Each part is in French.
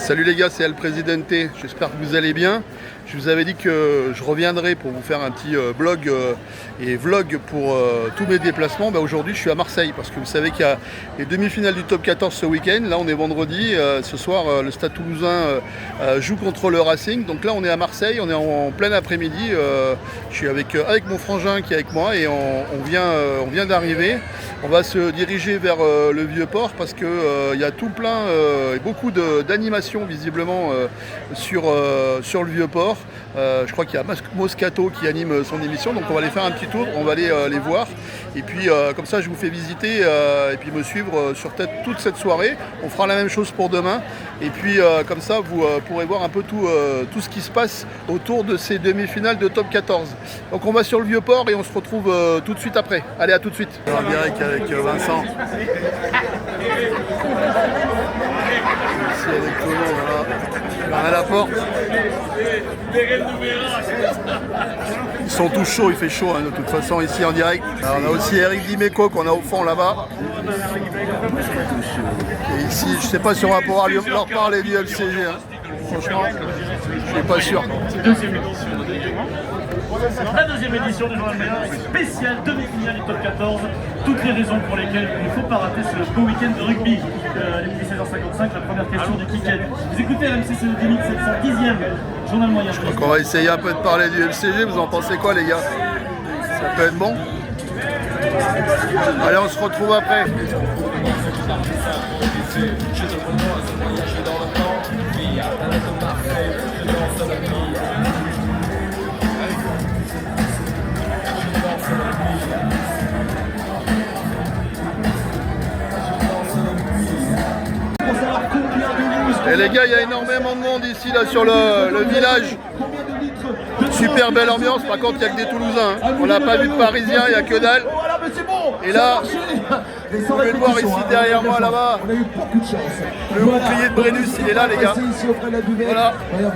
Salut les gars, c'est El Presidente, j'espère que vous allez bien. Je vous avais dit que je reviendrai pour vous faire un petit blog et vlog pour tous mes déplacements. Aujourd'hui je suis à Marseille parce que vous savez qu'il y a les demi-finales du top 14 ce week-end. Là on est vendredi, ce soir le Stade Toulousain joue contre le Racing. Donc là on est à Marseille, on est en plein après-midi. Je suis avec mon frangin qui est avec moi et on vient d'arriver. On va se diriger vers le Vieux-Port parce qu'il y a tout plein et beaucoup d'animations visiblement sur le Vieux-Port. Je crois qu'il y a Moscato qui anime son émission, donc on va aller faire un petit tour, on va aller les voir. Et puis comme ça je vous fais visiter et puis me suivre sur toute cette soirée. On fera la même chose pour demain. Et puis comme ça vous pourrez voir un peu tout ce qui se passe autour de ces demi-finales de top 14. Donc on va sur le Vieux-Port et on se retrouve tout de suite après. Allez, à tout de suite. En direct avec Vincent. Ici avec tout le monde, voilà. À la porte. Ils sont tous chauds, il fait chaud de toute façon ici en direct. Alors, on a aussi Eric Dimeco qu'on a au fond là-bas. Et ici, je ne sais pas si on va pouvoir leur parler du LCG. Franchement, je suis pas sûr. La deuxième édition du journal spécial demi-finale du top 14. Toutes les raisons pour lesquelles il ne faut pas rater ce beau week-end de rugby. Depuis 16h55, la première question du Kick-End. Vous écoutez RMC Dynamique 710e journal moyen. Je crois qu'on va essayer un peu de parler du LCG. Vous en pensez quoi les gars? Ça peut être bon? Allez, on se retrouve après. Et les gars, il y a énormément de monde ici là sur le village. Super belle ambiance, par contre il n'y a que des Toulousains. On n'a pas vu de Parisiens, il n'y a que dalle. Et là, vous pouvez le voir ici derrière moi là-bas. Le bouclier de Brennus, il est là les gars. Voilà. Un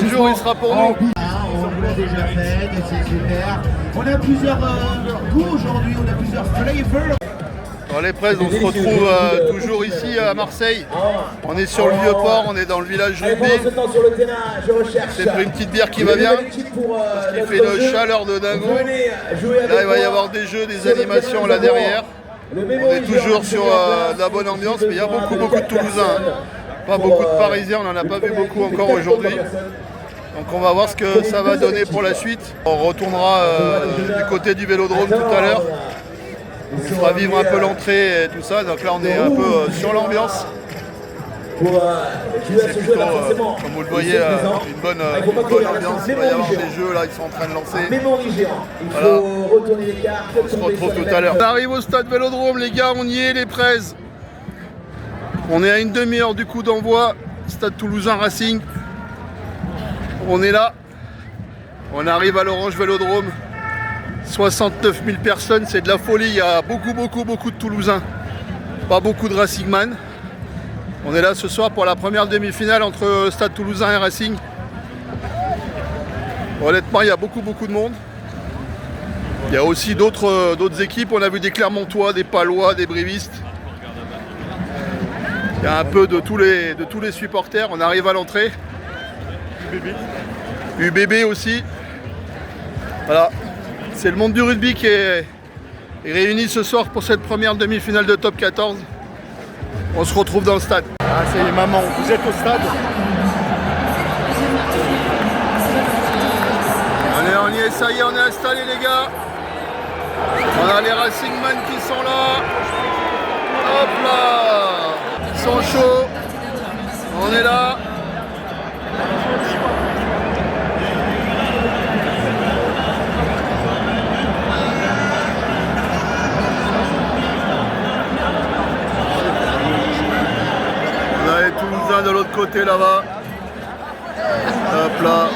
jour il sera pour nous. On vous l'a déjà fait, c'est super. On a plusieurs goûts aujourd'hui, on a plusieurs flavors. Dans les presses, on se retrouve toujours ici à Marseille. On est sur le Vieux-Port, on est dans le village rugby. C'est pris une petite bière qui va bien, parce qu'il fait une chaleur de dingo. Là, il va y avoir des jeux, des animations là derrière. On est toujours sur de la bonne ambiance, mais il y a beaucoup de Toulousains. Pas beaucoup de Parisiens, on n'en a pas vu beaucoup encore aujourd'hui. Donc on va voir ce que ça va donner pour la suite. On retournera du côté du Vélodrome tout à l'heure. On fera vivre un peu l'entrée et tout ça, donc là on est un peu sur l'ambiance. C'est plutôt, comme vous le voyez, une bonne ambiance. Il va y avoir des jeux là, ils sont en train de lancer. Voilà. On se retrouve tout à l'heure. On arrive au stade Vélodrome les gars, on y est, les Praises. On est à une demi-heure du coup d'envoi, stade Toulousain Racing. On est là, on arrive à l'Orange Vélodrome. 69 000 personnes, c'est de la folie, il y a beaucoup de Toulousains, pas beaucoup de Racingman. On est là ce soir pour la première demi-finale entre Stade Toulousain et Racing. Honnêtement, il y a beaucoup de monde. Il y a aussi d'autres équipes, on a vu des Clermontois, des Palois, des Brivistes. Il y a un peu de tous les supporters, on arrive à l'entrée. UBB aussi. Voilà. C'est le monde du rugby qui est réuni ce soir pour cette première demi-finale de top 14. On se retrouve dans le stade. Ah, c'est les mamans, vous êtes au stade? Allez, on y est, ça y est, on est installés les gars. On a les Racingman qui sont là. Hop là, ils sont chauds. On est là. Toulousain de l'autre côté là-bas. Hop là.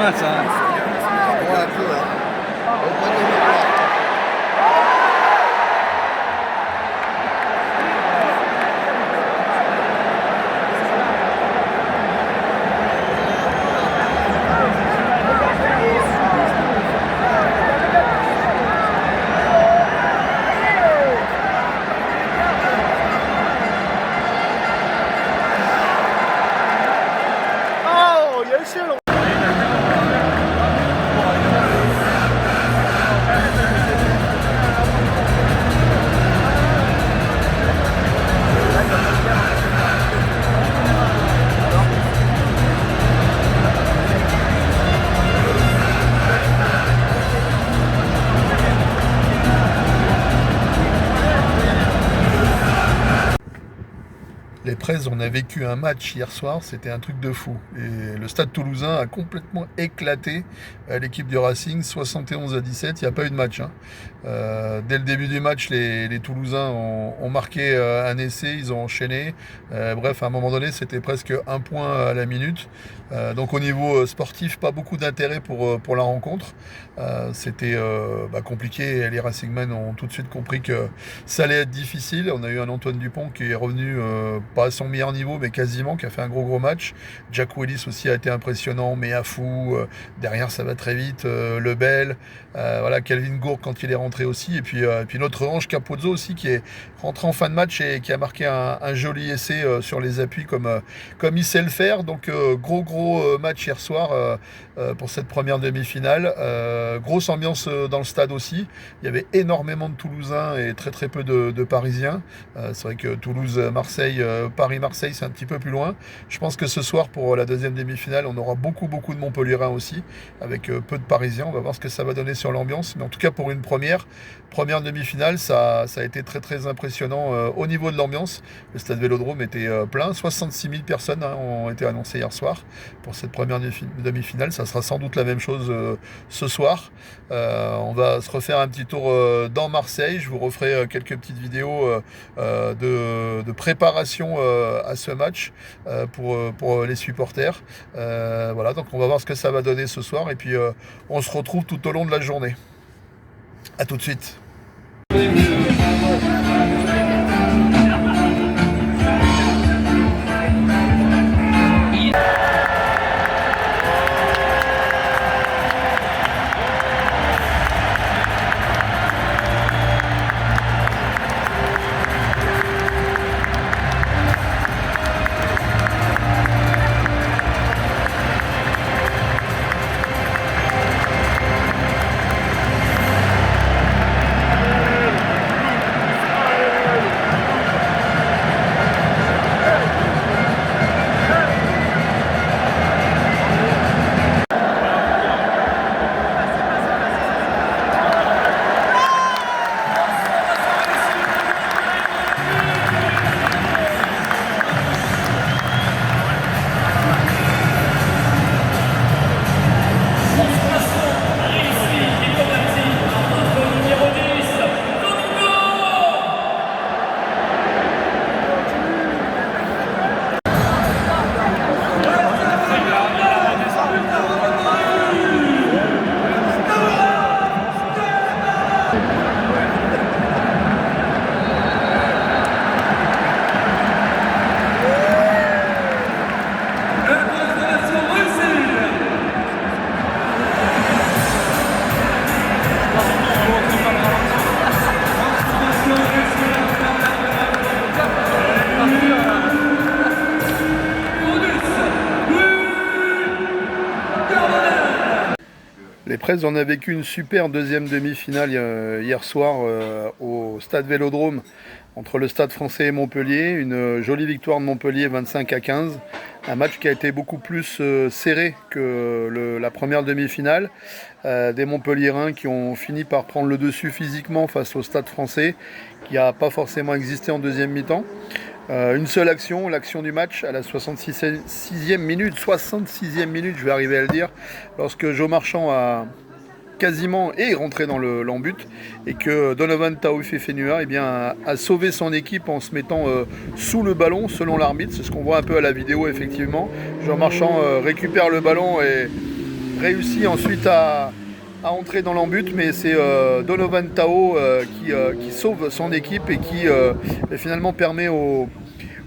match. Hein. Ouais, un peu, hein. Les Prez, on a vécu un match hier soir, c'était un truc de fou. Et le Stade Toulousain a complètement éclaté l'équipe du Racing, 71-17, il n'y a pas eu de match. Hein. Dès le début du match, les Toulousains ont marqué un essai, ils ont enchaîné. Bref, à un moment donné, c'était presque un point à la minute. Donc au niveau sportif, pas beaucoup d'intérêt pour la rencontre. C'était compliqué, les Racingmen ont tout de suite compris que ça allait être difficile. On a eu un Antoine Dupont qui est revenu pas à son meilleur niveau, mais quasiment, qui a fait un gros match. Jack Willis aussi a été impressionnant, mais à fou. Derrière, ça va très vite. Lebel, voilà, Calvin Gourde quand il est rentré aussi. Et puis notre Ange Capozzo aussi, qui est rentré en fin de match et qui a marqué un joli essai sur les appuis comme il sait le faire. Donc gros match hier soir pour cette première demi-finale. Grosse ambiance dans le stade aussi. Il y avait énormément de Toulousains et très peu de Parisiens. C'est vrai que Toulouse-Marseille, Paris-Marseille, c'est un petit peu plus loin. Je pense que ce soir, pour la deuxième demi-finale, on aura beaucoup de Montpelliérains aussi, avec peu de Parisiens. On va voir ce que ça va donner sur l'ambiance. Mais en tout cas, pour une première demi-finale, ça a été très impressionnant au niveau de l'ambiance. Le stade Vélodrome était plein. 66 000 personnes ont été annoncées hier soir pour cette première demi-finale. Ça sera sans doute la même chose ce soir. On va se refaire un petit tour dans Marseille. Je vous referai quelques petites vidéos de préparation à ce match pour les supporters. Voilà, donc on va voir ce que ça va donner ce soir. Et puis on se retrouve tout au long de la journée. À tout de suite. Les Prez, on a vécu une super deuxième demi-finale hier soir au stade Vélodrome entre le Stade Français et Montpellier. Une jolie victoire de Montpellier 25-15. Un match qui a été beaucoup plus serré que la première demi-finale. Des Montpelliérains qui ont fini par prendre le dessus physiquement face au Stade Français, qui n'a pas forcément existé en deuxième mi-temps. Une seule action, l'action du match à la 66e minute, je vais arriver à le dire, lorsque Joe Marchand a quasiment rentré dans l'en-but et que Donovan Taoufé-Fenua a sauvé son équipe en se mettant sous le ballon selon l'arbitre. C'est ce qu'on voit un peu à la vidéo effectivement. Joe Marchand récupère le ballon et réussi ensuite à entrer dans l'embut, mais c'est Donovan Tao qui sauve son équipe et qui finalement permet aux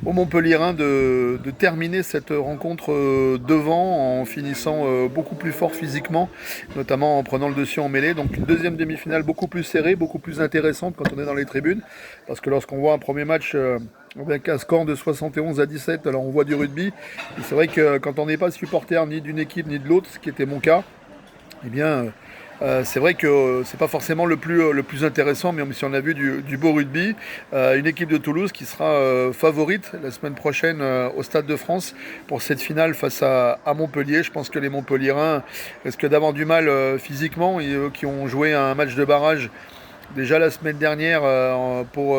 Montpellierins de terminer cette rencontre devant en finissant beaucoup plus fort physiquement, notamment en prenant le dessus en mêlée. Donc une deuxième demi-finale beaucoup plus serrée, beaucoup plus intéressante quand on est dans les tribunes, parce que lorsqu'on voit un premier match avec un score de 71-17, alors on voit du rugby, et c'est vrai que quand on n'est pas supporter ni d'une équipe ni de l'autre, ce qui était mon cas, eh bien c'est vrai que c'est pas forcément le plus intéressant, mais si on a vu du beau rugby, une équipe de Toulouse qui sera favorite la semaine prochaine au Stade de France pour cette finale face à Montpellier. Je pense que les Montpelliérains risquent d'avoir du mal physiquement, et eux qui ont joué un match de barrage déjà la semaine dernière pour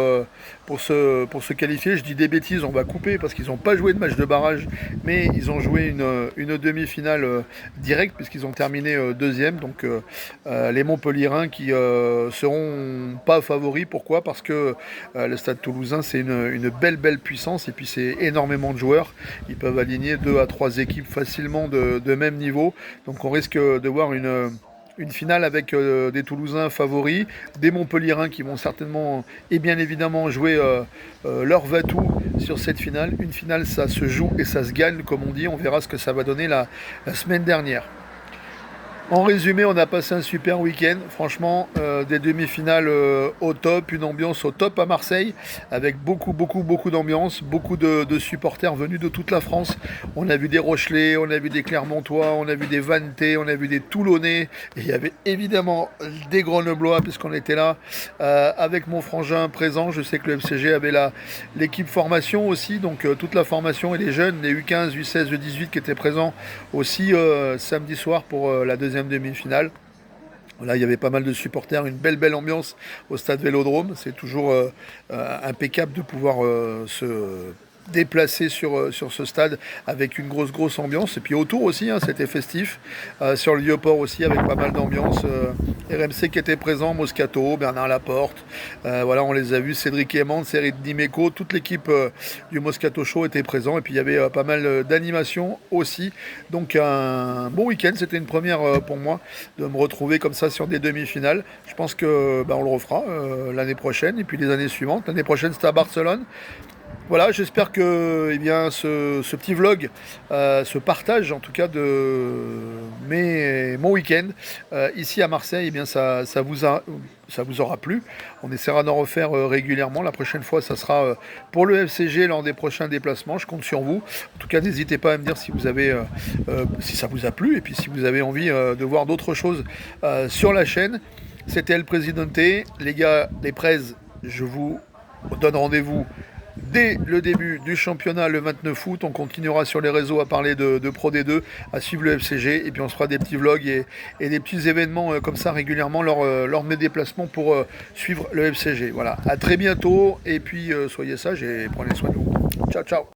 se qualifier. Je dis des bêtises, on va couper parce qu'ils n'ont pas joué de match de barrage, mais ils ont joué une demi-finale directe puisqu'ils ont terminé deuxième. Donc les Montpellierins qui seront pas favoris. Pourquoi? Parce que le Stade Toulousain, c'est une belle puissance, et puis c'est énormément de joueurs. Ils peuvent aligner 2 à 3 équipes facilement de même niveau. Donc on risque de voir une finale avec des Toulousains favoris, des Montpellierins qui vont certainement et bien évidemment jouer leur va-tout sur cette finale. Une finale, ça se joue et ça se gagne, comme on dit. On verra ce que ça va donner la semaine dernière. En résumé, on a passé un super week-end, franchement, des demi-finales au top, une ambiance au top à Marseille, avec beaucoup d'ambiance, beaucoup de supporters venus de toute la France. On a vu des Rochelais, on a vu des Clermontois, on a vu des Vannetais, on a vu des Toulonnais, et il y avait évidemment des Grenoblois, puisqu'on était là avec mon frangin présent. Je sais que le FCG avait l'équipe formation aussi, donc toute la formation et les jeunes, les U15, U16, U18 qui étaient présents aussi samedi soir pour la deuxième demi-finale. Là, il y avait pas mal de supporters, une belle ambiance au stade Vélodrome. C'est toujours impeccable de pouvoir se déplacé sur ce stade avec une grosse ambiance. Et puis autour aussi, c'était festif. Sur le Vieux-Port aussi, avec pas mal d'ambiance. RMC qui était présent, Moscato, Bernard Laporte. Voilà, on les a vus, Cédric Aimant, Cédric Dimeco, toute l'équipe du Moscato Show était présent. Et puis il y avait pas mal d'animations aussi. Donc un bon week-end. C'était une première pour moi de me retrouver comme ça sur des demi-finales. Je pense que on le refera l'année prochaine et puis les années suivantes. L'année prochaine, c'était à Barcelone. Voilà, j'espère que ce petit vlog, ce partage en tout cas de mon week-end ici à Marseille, ça vous aura plu. On essaiera d'en refaire régulièrement. La prochaine fois, ça sera pour le FCG lors des prochains déplacements. Je compte sur vous. En tout cas, n'hésitez pas à me dire si si ça vous a plu, et puis si vous avez envie de voir d'autres choses sur la chaîne. C'était El Presidente. Les gars, les Prez, je vous donne rendez-vous dès le début du championnat le 29 août. On continuera sur les réseaux à parler de Pro D2, à suivre le FCG, et puis on se fera des petits vlogs et des petits événements comme ça régulièrement lors de mes déplacements pour suivre le FCG. Voilà, à très bientôt, et puis soyez sages et prenez soin de vous. Ciao.